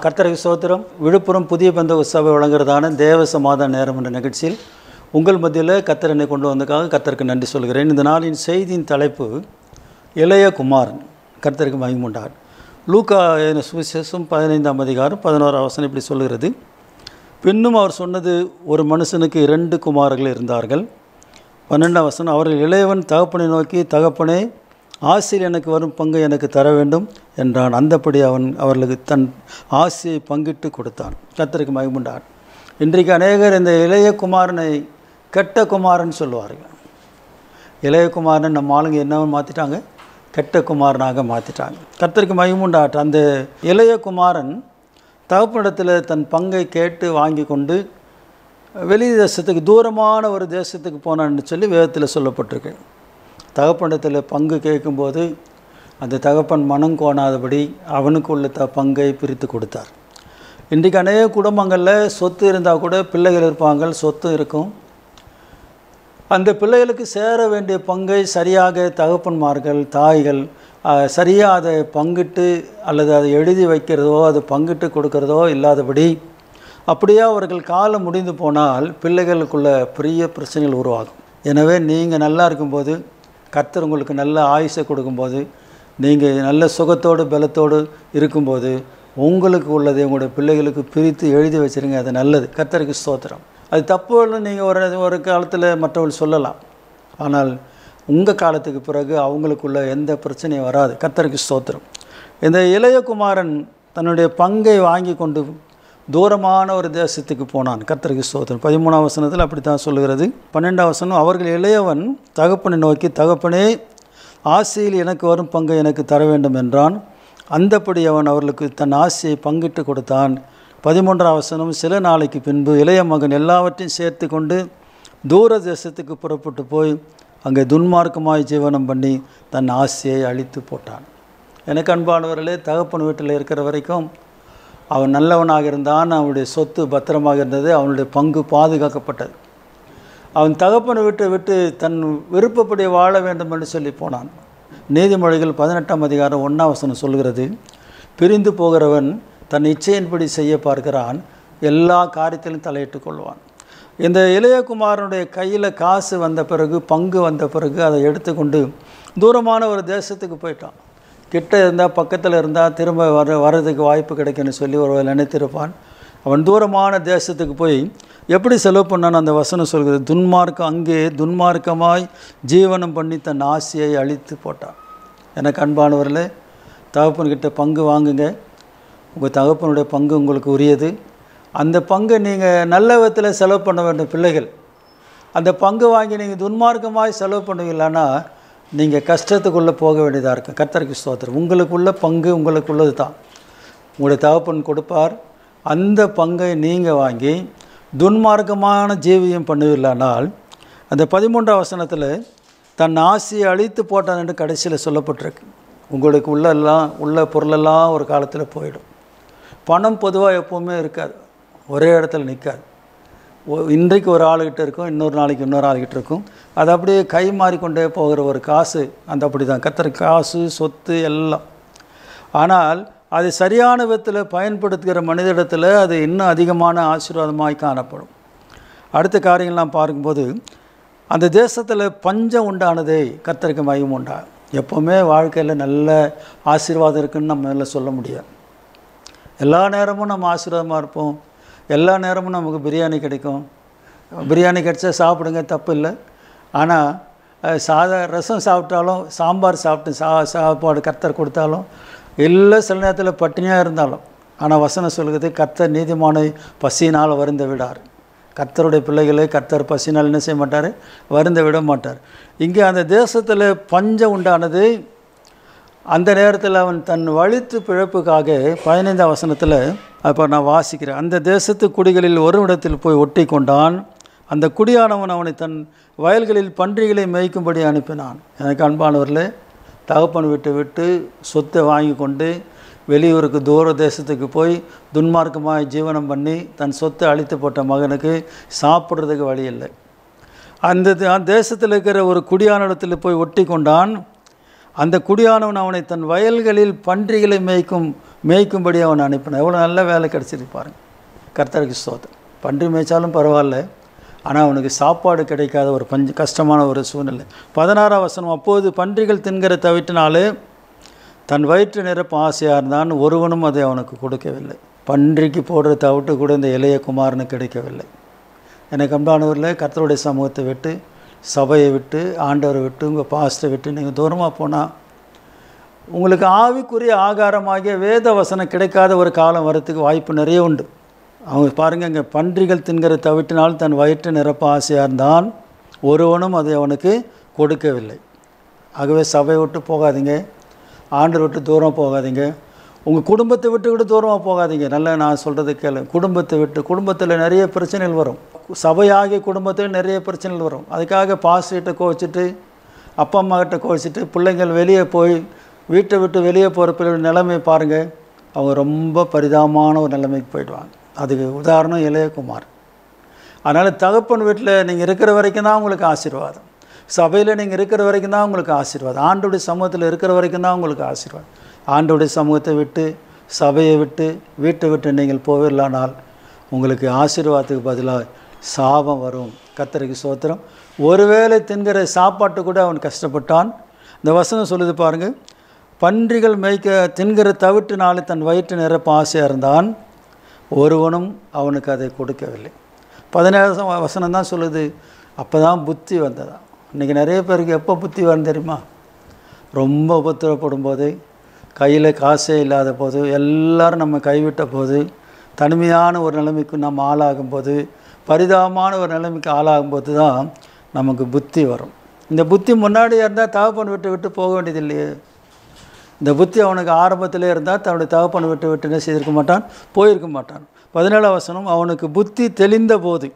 கர்த்தருக்கு ஸ்தோத்திரம். விழுப்புரம் புதிய பெந்தகோஸ்து சபை வழங்குறதான தேவ சமாதான நேரம் என்ற நிகழ்ச்சியில் உங்கள் மத்தியில் கர்த்தர் என்னை கொண்டு வந்ததுக்காக கர்த்தருக்கு நன்றி சொல்கிறேன். இந்த நாளின் செய்தியின் தலைப்பு இளைய குமாரன். கர்த்தருக்கு மகிமை உண்டார். லூக்கா சுவிசேஷம் 15ஆம் அதிகாரம் 11ஆம் வசனம் இப்படி சொல்கிறது. பின்னும் அவர் சொன்னது, ஒரு மனுஷனுக்கு 2 குமாரர்கள் இருந்தார்கள். 12ஆம் வசனம், அவர்கள் இளையவன் தகப்பனை நோக்கி, தகப்பனே, ஆசையில் எனக்கு வரும் பங்கு எனக்கு தர வேண்டும் என்றான். அந்தப்படி அவன் அவர்களுக்கு தன் ஆசையை பங்கிட்டு கொடுத்தான். கர்த்தருக்கு மகிமை உண்டார். இன்றைக்கு அநேகர் இந்த இளைய குமாரனை கெட்ட குமாரன் சொல்லுவார்கள். இளைய குமாரன் நம்ம ஆளுங்க என்ன மாற்றிட்டாங்க? கெட்ட குமாரனாக மாற்றிட்டாங்க. கர்த்தருக்கு மகிமை உண்டார். அந்த இளைய குமாரன் தகப்பனிடத்தில் தன் பங்கை கேட்டு வாங்கி கொண்டு வெளி தேசத்துக்கு, தூரமான ஒரு தேசத்துக்கு போனான்னு சொல்லி வேதத்தில் சொல்லப்பட்டிருக்கு. தகப்பனிடத்தில் பங்கு கேட்கும்போது அந்த தகப்பன் மனம் கோணாதபடி அவனுக்கு உள்ள பங்கை பிரித்து கொடுத்தார். இன்றைக்கு அநேக குடும்பங்களில் சொத்து இருந்தால் கூட பிள்ளைகள் இருப்பாங்க, சொத்து இருக்கும். அந்த பிள்ளைகளுக்கு சேர வேண்டிய பங்கை சரியாக தகப்பன்மார்கள், தாய்கள் சரியாக அதை பங்கிட்டு அல்லது அதை எழுதி வைக்கிறதோ அதை பங்கிட்டு கொடுக்கறதோ இல்லாதபடி அப்படியே அவர்கள் காலம் முடிந்து போனால் பிள்ளைகளுக்குள்ள பெரிய பிரச்சனைகள் உருவாகும். எனவே நீங்கள் நல்லா இருக்கும்போது, கர்த்தர் உங்களுக்கு நல்ல ஆயுசை கொடுக்கும்போது, நீங்கள் நல்ல சுகத்தோடு பலத்தோடு இருக்கும்போது உங்களுக்கு உள்ளதை உங்களுடைய பிள்ளைகளுக்கு பிரித்து எழுதி வச்சுருங்க. அது நல்லது. கர்த்தருக்கு ஸ்தோத்திரம். அது தப்புன்னு நீங்கள் ஒரு காலத்தில் மற்றவர்கள் சொல்லலாம். ஆனால் உங்கள் காலத்துக்கு பிறகு அவங்களுக்குள்ள எந்த பிரச்சனையும் வராது. கர்த்தருக்கு ஸ்தோத்திரம். இந்த இளைய குமாரன் தன்னுடைய பங்கை வாங்கி கொண்டு தூரமான ஒரு தேசத்துக்கு போனான். கர்த்தருக்கு ஸ்தோத்திரம். 13ஆம் வசனத்தில் அப்படி தான் சொல்லுகிறது. 12ஆம் வசனம், அவர்கள் இளையவன் தகப்பனை நோக்கி, தகப்பனே, ஆசையில் எனக்கு வரும் பங்கை எனக்கு தர வேண்டும் என்றான். அந்தப்படி அவன் அவர்களுக்கு தன் ஆசையை பங்கிட்டு கொடுத்தான். 13ஆம் வசனம், சில நாளைக்கு பின்பு இளைய மகன் எல்லாவற்றையும் சேர்த்து கொண்டு தூர தேசத்துக்கு புறப்பட்டு போய் அங்கே துன்மார்க்கமாய் ஜீவனம் பண்ணி தன் ஆசையை அழித்து போட்டான். எனக்கு அன்பானவர்களே, தகப்பன் வீட்டில் இருக்கிற வரைக்கும் அவன் நல்லவனாக இருந்தான். அவனுடைய சொத்து பத்திரமாக இருந்தது. அவனுடைய பங்கு பாதுகாக்கப்பட்டது. அவன் தகப்பனை விட்டு தன் விருப்பப்படி வாழ வேண்டும் என்று சொல்லி போனான். நீதிமொழிகள் 18ஆம் அதிகாரம் 1ஆம் வசனம் சொல்கிறது, பிரிந்து போகிறவன் தன் இச்சையின்படி செய்ய பார்க்கிறான், எல்லா காரியத்திலும் தலையிட்டு கொள்வான். இந்த இளையகுமாரனுடைய கையில் காசு வந்த பிறகு, பங்கு வந்த பிறகு அதை எடுத்துக்கொண்டு தூரமான ஒரு தேசத்துக்கு போயிட்டான். கிட்ட இருந்தால், பக்கத்தில் இருந்தால் திரும்ப வர்றதுக்கு வாய்ப்பு கிடைக்குன்னு சொல்லி ஒரு நினைத்திருப்பான். அவன் தூரமான தேசத்துக்கு போய் எப்படி செலவு பண்ணான்னு அந்த வசனம் சொல்கிறது. அங்கே துன்மார்க்கமாய் ஜீவனம் பண்ணி தன் ஆசையை அழித்து போட்டான். எனக்கு அன்பானவர்களே, தகப்பன்கிட்ட பங்கு வாங்குங்க. உங்கள் தகப்பனுடைய பங்கு உங்களுக்கு உரியது. அந்த பங்கை நீங்கள் நல்ல விதத்தில் செலவு பண்ண வேண்டும். பிள்ளைகள் அந்த பங்கு வாங்கி நீங்கள் துன்மார்க்கமாய் செலவு பண்ணுவீங்களான்னா நீங்கள் கஷ்டத்துக்குள்ளே போக வேண்டியதாக இருக்கும். கர்த்தருக்கு ஸ்தோத்திரம். உங்களுக்குள்ள பங்கு உங்களுக்குள்ளது தான். உங்களுடைய தகப்பன் கொடுப்பார். அந்த பங்கை நீங்கள் வாங்கி துன்மார்க்கமான ஜீவியம் பண்ணுவீர்களானால், அந்த 13ஆம் வசனத்தில் தன் ஆசையை அழித்து போட்டான் என்று கடைசியில் சொல்லப்பட்டிருக்கு. உங்களுக்கு உள்ள பொருளெல்லாம் ஒரு காலத்தில் போயிடும். பணம் பொதுவாக எப்போவுமே இருக்காது, ஒரே இடத்துல நிற்காது. இன்றைக்கு ஒரு ஆளுகிட்ட இருக்கும், இன்னொரு நாளைக்கு இன்னொரு ஆளுகிட்ட இருக்கும். அது அப்படியே கை மாறிக்கொண்டே போகிற ஒரு காசு. அந்த அப்படி தான் கர்த்தருக்கு காசு, சொத்து எல்லாம். ஆனால் அது சரியான விதத்தில் பயன்படுத்துகிற மனிதனிடத்தில் அது இன்னும் அதிகமான ஆசீர்வாதமாய் காணப்படும். அடுத்த காரியங்கள்லாம் பார்க்கும்போது, அந்த தேசத்தில் பஞ்சம் உண்டானதே கர்த்தருக்கு மகிமை உண்டா. எப்போவுமே வாழ்க்கையில் நல்ல ஆசீர்வாதம் இருக்குதுன்னு நம்ம எல்லாம் சொல்ல முடியாது. எல்லா நேரமும் நம்ம ஆசீர்வாதமாக இருப்போம். எல்லா நேரமும் நமக்கு பிரியாணி கிடைக்கும். பிரியாணி கிடைச்சா சாப்பிடுங்க, தப்பு இல்லை. ஆனால் ரசம் சாப்பிட்டாலும், சாம்பார் சாப்பிட்டு சாப்பாடு கர்த்தர் கொடுத்தாலும், இல்லை சில நேரத்தில் பட்டினியாக இருந்தாலும், ஆனால் வசனம் சொல்கிறது, கர்த்தர் நீதிமானை பசியினால் வருந்த விடார். கர்த்தருடைய பிள்ளைகளை கர்த்தர் பசினால் என்ன செய்ய மாட்டார்? வருந்த விட மாட்டார். இங்கே அந்த தேசத்தில் பஞ்சம் உண்டானது. அந்த நேரத்தில் அவன் தன் வழித்து பிழைப்புக்காக 15ஆம் வசனத்தில் அப்போ நான் வாசிக்கிறேன். அந்த தேசத்து குடிகளில் ஒரு இடத்தில் போய் ஒட்டி கொண்டான். அந்த குடியானவன் அவனை தன் வயல்களில் பன்றிகளை மேய்க்கும்படி அனுப்பினான். எனக்கு அன்பானவர்களே, தகப்பன் விட்டு சொத்தை வாங்கி கொண்டு வெளியூருக்கு தூர தேசத்துக்கு போய் துன்மார்க்கமாக ஜீவனம் பண்ணி தன் சொத்தை அழித்து போட்ட மகனுக்கு சாப்பிட்றதுக்கு வழி இல்லை. அந்த தேசத்தில் இருக்கிற ஒரு குடியான இடத்துல போய் ஒட்டி கொண்டான். அந்த குடியானவன் அவனை தன் வயல்களில் பன்றிகளை மேய்க்கும்படி அவனை அனுப்பினான். எவ்வளோ நல்ல வேலை கிடச்சிருப்பாருங்க. கர்த்தருக்கு ஸ்தோத்திரம். பன்றி மேய்ச்சாலும் பரவாயில்ல, ஆனால் அவனுக்கு சாப்பாடு கிடைக்காத ஒரு கஷ்டமான ஒரு சூழ்நிலை. 16ஆம் வசனம், அப்போது பன்றிகள் தின்கிற தவிட்டினாலே தன் வயிற்று நிரப்ப ஆசையாக இருந்தான், ஒருவனும் அதை அவனுக்கு கொடுக்கவில்லை. பன்றிக்கு போடுற தவிட்டு கூட இந்த இளைய குமாரனுக்கு கிடைக்கவில்லை. எனக்கு அன்பானவர்களே, கர்த்தருடைய சமூகத்தை விட்டு, சபையை விட்டு, ஆண்டவரை விட்டு, உங்கள் பாஸ்டரை விட்டு நீங்கள் தூரமாக போனால் உங்களுக்கு ஆவிக்குரிய ஆகாரமாகிய வேத வசனம் கிடைக்காத ஒரு காலம் வரத்துக்கு வாய்ப்பு நிறைய உண்டு. அவங்க பாருங்கள், இங்கே பன்றிகள் தின்கிற தவிட்டினால் தன் வயிற்று நிரப்ப ஆசையாக இருந்தான், ஒருவனும் அதை அவனுக்கு கொடுக்கவில்லை. ஆகவே சபையை விட்டு போகாதீங்க, ஆண்டரை விட்டு தூரம் போகாதீங்க, உங்கள் குடும்பத்தை விட்டு கூட தூரமாக போகாதீங்க. நல்லா நான் சொல்கிறது கேளு. குடும்பத்தை விட்டு, குடும்பத்தில் நிறைய பிரச்சனைகள் வரும். சபையாகிய குடும்பத்தில் நிறைய பிரச்சனைகள் வரும். அதுக்காக பாஸ்டர்கிட்ட கோவிச்சிட்டு, அப்பா அம்மா கிட்ட கோவிச்சிட்டு, பிள்ளைங்கள் வெளியே போய் வீட்டை விட்டு வெளியே போகிற பிள்ளைகள் நிலைமை பாருங்கள், அவங்க ரொம்ப பரிதாபமான ஒரு நிலைமைக்கு போயிடுவாங்க. அதுக்கு உதாரணம் இளையகுமார். அதனால் தகப்பன் வீட்டில் நீங்கள் இருக்கிற வரைக்கும் தான் உங்களுக்கு ஆசீர்வாதம், சபையில் நீங்கள் இருக்கிற வரைக்கும் தான் உங்களுக்கு ஆசீர்வாதம், ஆண்டோடைய சமூகத்தில் இருக்கிற வரைக்கும் தான் உங்களுக்கு ஆசீர்வாதம். ஆண்டோடைய சமூகத்தை விட்டு, சபையை விட்டு, வீட்டை விட்டு நீங்கள் போவிடலானால் உங்களுக்கு ஆசீர்வாதத்துக்கு பதிலாக சாபம் வரும். கர்த்தருக்கு ஸ்தோத்திரம். ஒருவேளை தின்கிற சாப்பாட்டு கூட அவன் கஷ்டப்பட்டான். இந்த வசனம் சொல்லுது பாருங்கள், பன்றிகள் தின்கிற தவிட்டினாலே தன் வயிற்று நிரப்ப ஆசையாக இருந்தான், ஒருவனும் அவனுக்கு அதை கொடுக்கவில்லை. 17ஆம் வசனம் தான் சொல்லுது, அப்போ தான் புத்தி வந்ததா. இன்றைக்கி நிறைய பேருக்கு எப்போ புத்தி வரும் தெரியுமா? ரொம்ப உபத்திரப்படும் போது, கையில் காசே இல்லாத போது, எல்லோரும் நம்ம கைவிட்ட போது, தனிமையான ஒரு நிலைமைக்கு நம்ம ஆளாகும் போது, பரிதாபமான ஒரு நிலைமைக்கு ஆளாகும் போது தான் நமக்கு புத்தி வரும். இந்த புத்தி முன்னாடியே இருந்தால் தகப்பன் விட்டு போக வேண்டியது இல்லையே. இந்த புத்தி அவனுக்கு ஆரம்பத்திலே இருந்தால் தன்னுடைய தகப்பன் விட்டு என்ன செய்திருக்க மாட்டான், போயிருக்க மாட்டான். 17ஆம் வசனம், அவனுக்கு புத்தி தெளிந்த போது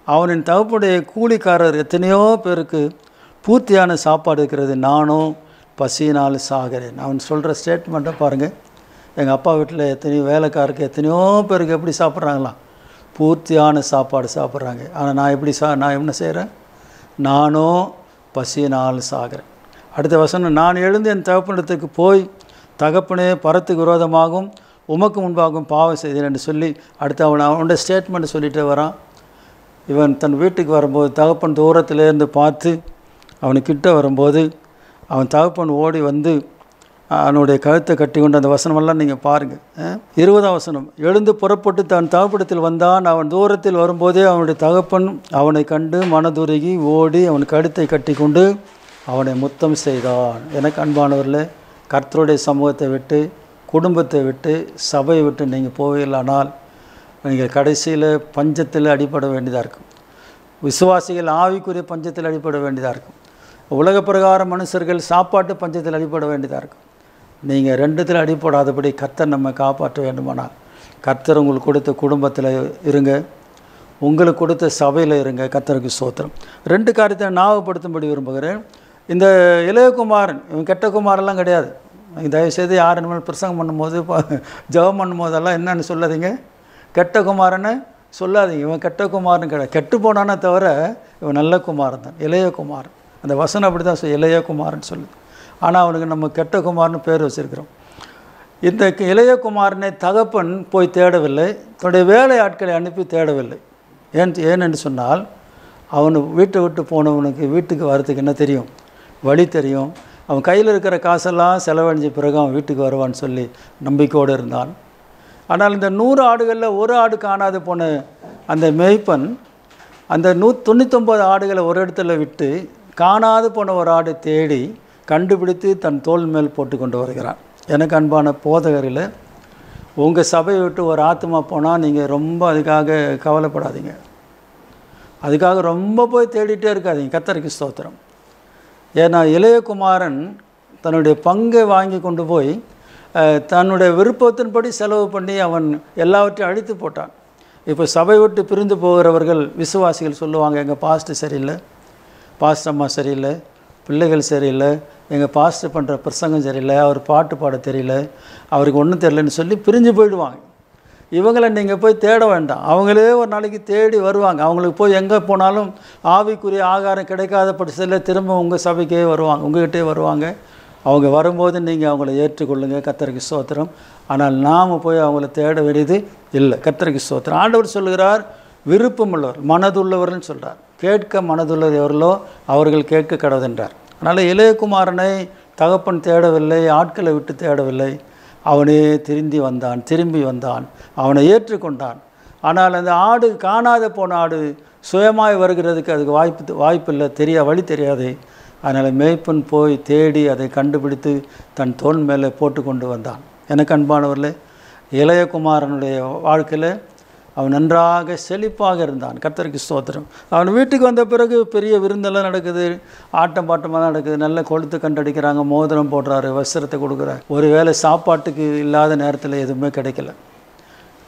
அவனின் தகப்பனுடைய கூலிக்காரர் எத்தனையோ பேருக்கு பூர்த்தியான சாப்பாடு இருக்கிறது, நானும் பசியினால் சாகிறேன். அவன் சொல்கிற ஸ்டேட்மெண்ட்டை பாருங்கள். எங்கள் அப்பா வீட்டில் எத்தனையோ வேலைக்காரருக்கு எத்தனையோ பேருக்கு எப்படி சாப்பிட்றாங்களாம், பூர்த்தியான சாப்பாடு சாப்பிட்றாங்க. ஆனால் நான் என்ன செய்கிறேன், நானும் பசியினால் சாகிறேன். அடுத்த வசனம், நான் எழுந்து என் தகப்பனிடத்துக்கு போய், தகப்பனே பரத்துக்கு விரோதமாகவும் உமக்கு முன்பாகவும் பாவம் செய்தேன் என்று சொல்லி அடுத்து அவனுடைய ஸ்டேட்மெண்ட் சொல்லிகிட்டே வரான். இவன் தன் வீட்டுக்கு வரும்போது தகப்பன் தூரத்திலேருந்து பார்த்து அவனுக்கிட்ட வரும்போது அவன் தகப்பன் ஓடி வந்து அவனுடைய கழுத்தை கட்டி கொண்டு, அந்த வசனமெல்லாம் நீங்கள் பாருங்கள். 20ஆம் வசனம், எழுந்து புறப்பட்டு தன் தகப்பனிடத்தில் வந்தான், அவன் தூரத்தில் வரும்போதே அவனுடைய தகப்பன் அவனை கண்டு மனதுருகி ஓடி அவன் கழுத்தை கட்டி கொண்டு அவனை முத்தம் செய்தான். எனக்கு அன்பானவர்களே, கர்த்தருடைய சமூகத்தை விட்டு, குடும்பத்தை விட்டு, சபையை விட்டு நீங்கள் போவீங்களானால் நீங்கள் கடைசியில் பஞ்சத்தில் அடிபட வேண்டியதாக இருக்கும். விசுவாசிகள் ஆவிக்குரிய பஞ்சத்தில் அடிபட வேண்டியதாக இருக்கும். உலக பிரகார மனுஷர்கள் சாப்பாட்டு பஞ்சத்தில் அடிபட வேண்டியதாக இருக்கும். நீங்கள் ரெண்டுத்தில் அடிப்படாதபடி கர்த்தர் நம்ம காப்பாற்ற வேண்டுமானால், கர்த்தர் உங்களுக்கு கொடுத்த குடும்பத்தில் இருங்க, உங்களுக்கு கொடுத்த சபையில் இருங்க. கர்த்தருக்கு ஸ்தோத்திரம். 2 காரியத்தை ஞாபகப்படுத்தும்படி விரும்புகிறேன். இந்த இளையகுமாரன், இவன் கெட்ட குமாரெல்லாம் கிடையாது. தயவுசெய்து யார் இனிமேல் பிரசங்கம் பண்ணும்போது, ஜெபம் பண்ணும்போதெல்லாம் என்னன்னு சொல்லாதீங்க, கெட்ட குமாரன்னு சொல்லாதீங்க. இவன் கெட்ட குமாரன் கிடையாது, கெட்டு போனானே தவிர இவன் நல்ல குமாரன் தான், இளையகுமாரன். அந்த வசனம் அப்படி தான் இளையகுமாரன் சொல்லுது. ஆனால் அவனுக்கு நம்ம கெட்ட குமார்னு பேர் வச்சுருக்கிறோம். இந்த இளையகுமாரனை தகப்பன் போய் தேடவில்லை, தன்னுடைய வேலை ஆட்களை அனுப்பி தேடவில்லை. ஏனென்று சொன்னால், அவனு வீட்டை விட்டு போனவனுக்கு வீட்டுக்கு வரத்துக்கு என்ன தெரியும், வழி தெரியும். அவன் கையில் இருக்கிற காசெல்லாம் செலவழிஞ்ச பிறகு அவன் வீட்டுக்கு வருவான்னு சொல்லி நம்பிக்கையோடு இருந்தான். ஆனால் இந்த 100 ஆடுகளில் ஒரு ஆடு காணாது போன அந்த மேய்ப்பன் அந்த 99 ஆடுகளை ஒரு இடத்துல விட்டு காணாது போன ஒரு ஆடை தேடி கண்டுபிடித்து தன் தோள் மேல் போட்டு கொண்டு வருகிறான். எனக்கு அன்பான போதகரில், உங்கள் சபையை விட்டு ஒரு ஆத்மா போனால் நீங்கள் ரொம்ப அதுக்காக கவலைப்படாதீங்க, அதுக்காக ரொம்ப போய் தேடிட்டே இருக்காதீங்க. கர்த்தருக்கு ஸ்தோத்திரம். ஏன்னா இளையகுமாரன் தன்னுடைய பங்கை வாங்கி கொண்டு போய் தன்னுடைய விருப்பத்தின்படி செலவு பண்ணி அவன் எல்லாவற்றையும் அழித்து போட்டான். இப்போ சபை விட்டு பிரிந்து போகிறவர்கள் விசுவாசிகள் சொல்லுவாங்க, எங்கள் பாஸ்டர் சரியில்லை, பாஸ்டர் அம்மா சரியில்லை, பிள்ளைகள் சரியில்லை, எங்கள் பாஸ்டர் பண்ணுற பிரசங்கம் சரியில்லை, அவர் பாட்டு பாட தெரியல, அவருக்கு ஒன்றும் தெரியலன்னு சொல்லி பிரிஞ்சு போயிடுவாங்க. இவங்களை நீங்கள் போய் தேட வேண்டாம், அவங்களே ஒரு நாளைக்கு தேடி வருவாங்க. அவங்களுக்கு போய் எங்கே போனாலும் ஆவிக்குரிய ஆகாரம் கிடைக்காத பட்சத்தில் திரும்ப உங்கள் சபைக்கே வருவாங்க, உங்கள்கிட்டே வருவாங்க. அவங்க வரும்போது நீங்கள் அவங்கள ஏற்றுக்கொள்ளுங்கள், கர்த்தருக்கு ஸ்தோத்திரம். ஆனால் நாம் போய் அவங்கள தேட வேண்டியது இல்லை. கர்த்தருக்கு ஸ்தோத்திரம். ஆண்டவர் சொல்லுகிறார், விருப்பமுள்ளவர் மனதுள்ளவர்கள்னு சொல்கிறார். கேட்க மனதுள்ளவர் எவர்களோ அவர்கள் கேட்க கடவுதென்றார். அதனால் இளையகுமாரனை தகப்பன் தேடவில்லை, ஆட்களை விட்டு தேடவில்லை. அவனே திரும்பி வந்தான், அவனை ஏற்றுக்கொண்டான். ஆனால் அந்த ஆடு, காணாத போன ஆடு சுயமாய் வருகிறதுக்கு அதுக்கு வாய்ப்பில்லை, வழி தெரியாது. அதனால் மேய்ப்பன் போய் தேடி அதை கண்டுபிடித்து தன் தோள் மேலே போட்டு கொண்டு வந்தான். எனக்கு அன்பானவர்களே, இளையகுமாரனுடைய வாழ்க்கையில் அவன் நன்றாக செழிப்பாக இருந்தான். கர்த்தருக்கு ஸ்தோத்திரம். அவன் வீட்டுக்கு வந்த பிறகு பெரிய விருந்தெல்லாம் நடக்குது, ஆட்டம் பாட்டமாக நடக்குது, நல்ல கொளுத்து கண்டடிக்கிறாங்க, மோதிரம் போடுறாரு, வஸ்திரத்தை கொடுக்குறாரு. ஒருவேளை சாப்பாட்டுக்கு இல்லாத நேரத்தில் எதுவுமே கிடைக்கல.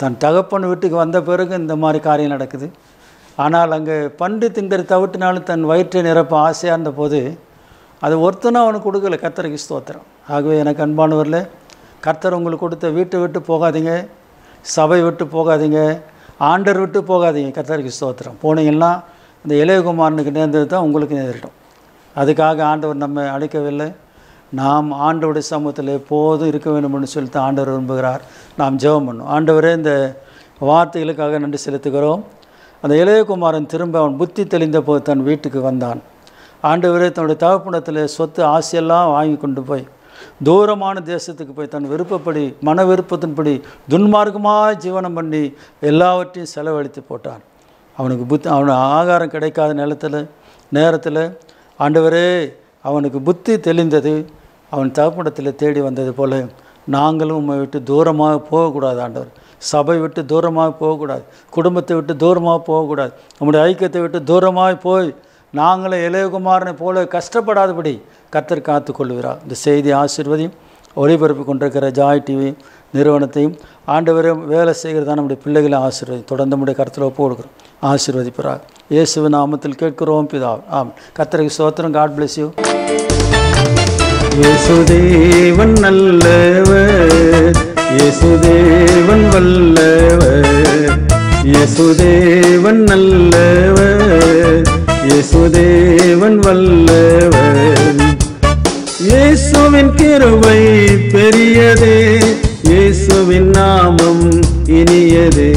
தன் தகப்பன் வீட்டுக்கு வந்த பிறகு இந்த மாதிரி காரியம் நடக்குது. ஆனால் அங்கே பன்றி திங்கிற தவிட்டினாலும் தன் வயிற்றை நிரப்ப ஆசையாக இருந்த போது அது ஒருத்தனும் அவனுக்கு கொடுக்கல. கர்த்தருக்கு ஸ்தோத்திரம். ஆகவே எனக்கு அன்பானவர்களே, கர்த்தர் உங்களுக்கு கொடுத்த வீட்டை விட்டு போகாதீங்க, சபை விட்டு போகாதீங்க, ஆண்டர் விட்டு போகாதீங்க. கர்த்தருக்கு ஸ்தோத்திரம். போனீங்கன்னா இந்த இளையகுமாரனுக்கு நேர்ந்தது தான் உங்களுக்கு நேரிடும். அதுக்காக ஆண்டவர் நம்ம அழைக்கவில்லை. நாம் ஆண்டவருடைய சமூகத்தில் எப்போதும் இருக்க வேண்டும்னு சொல்லிட்டு ஆண்டவர் விரும்புகிறார். நாம் ஜெபம் பண்ணோம். ஆண்டவரே, இந்த வார்த்தைகளுக்காக நன்றி செலுத்துகிறோம். அந்த இளையகுமாரன் திரும்ப அவன் புத்தி தெளிந்த போது தன் வீட்டுக்கு வந்தான். ஆண்டவரே, தன்னுடைய தகப்பனத்தில் சொத்து ஆசையெல்லாம் வாங்கி கொண்டு போய் தூரமான தேசத்துக்கு போய் தன் விருப்பப்படி, மன விருப்பத்தின்படி துன்மார்க்கமாக ஜீவனம் பண்ணி எல்லாவற்றையும் செலவழித்து போட்டான். அவனுக்கு ஆகாரம் கிடைக்காத நேரத்தில் ஆண்டவரே, அவனுக்கு புத்தி தெளிந்தது. அவன் தகப்பனத்தில் தேடி வந்தது போல நாங்களும் உம்மை விட்டு தூரமாக போகக்கூடாது. ஆண்டவர், சபை விட்டு தூரமாக போகக்கூடாது, குடும்பத்தை விட்டு தூரமாக போகக்கூடாது, நம்முடைய ஐக்கியத்தை விட்டு தூரமாக போய் நாங்களே இளையகுமாரனை போல கஷ்டப்படாதபடி கர்த்தர் காத்து கொள்ளுகிறார். இந்த செய்தி ஆசீர்வதியும். ஒளிபரப்பு கொண்டிருக்கிற ஜாய் டிவி நிறுவனத்தையும் ஆண்டவரை வேலை செய்கிறதா நம்முடைய பிள்ளைகளை ஆசீர்வதி தொடர்ந்து நம்முடைய கருத்தில் ஒப்பு கொடுக்குறோம். ஆசீர்வதிப்பார். இயேசுவின் நாமத்தில் கேட்கிறோம் பிதாவே. ஆம். கர்த்தருக்கு ஸ்தோத்திரம். God bless you. இயேசுதேவன் நல்லவர், இயேசுதேவன் வல்லவர், இயேசுதேவன் நல்லவர், இயேசுதேவன் வல்லவர். இயேசுவின் கிருபை பெரியதே, இயேசுவின் நாமம் இனியதே.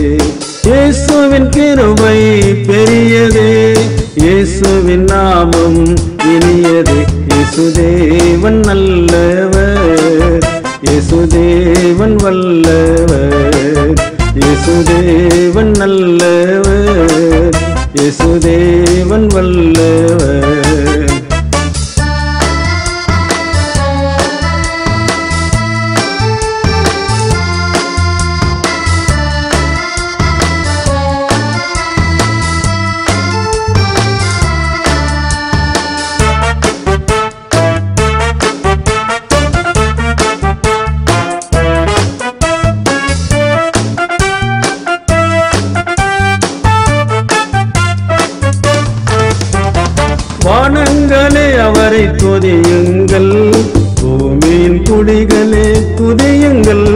இயேசுவின் கிருபை பெரியதே, இயேசுவின் நாமம் இனியதே. இயேசுதேவன் நல்லவர், இயேசுதேவன் வல்லவர், இயேசுதேவன் நல்லவர், இயேசுதேவன் வல்லவர். வானங்களே அவரை துதியுங்கள், பூமியின் குடிகளே துதியுங்கள்.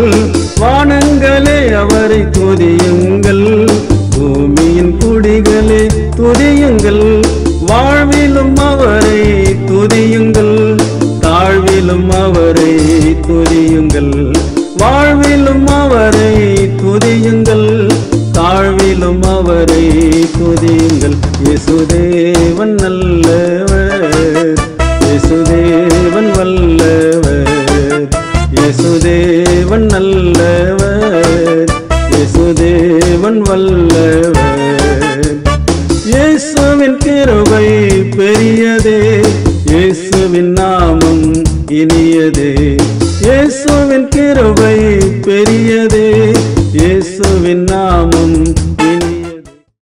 வானங்களே அவரை துதியுங்கள், பூமியின் குடிகளே துதியுங்கள். வாழ்விலும் அவரை துதியுங்கள், தாழ்விலும் அவரை துதியுங்கள். வாழ்விலும் அவரை துதியுங்கள், தாழ்விலும் அவரை துதியுங்கள். இயேசுதேவன் நல்லவர், இயேசுதேவன் வல்லவர், இயேசுதேவன் நல்லவர், இயேசுதேவன் வல்லவர். இயேசுவின் கிருபை பெரியதே, இயேசுவின் நாமம் இனியதே. இயேசுவின் கிருபை பெரியதே,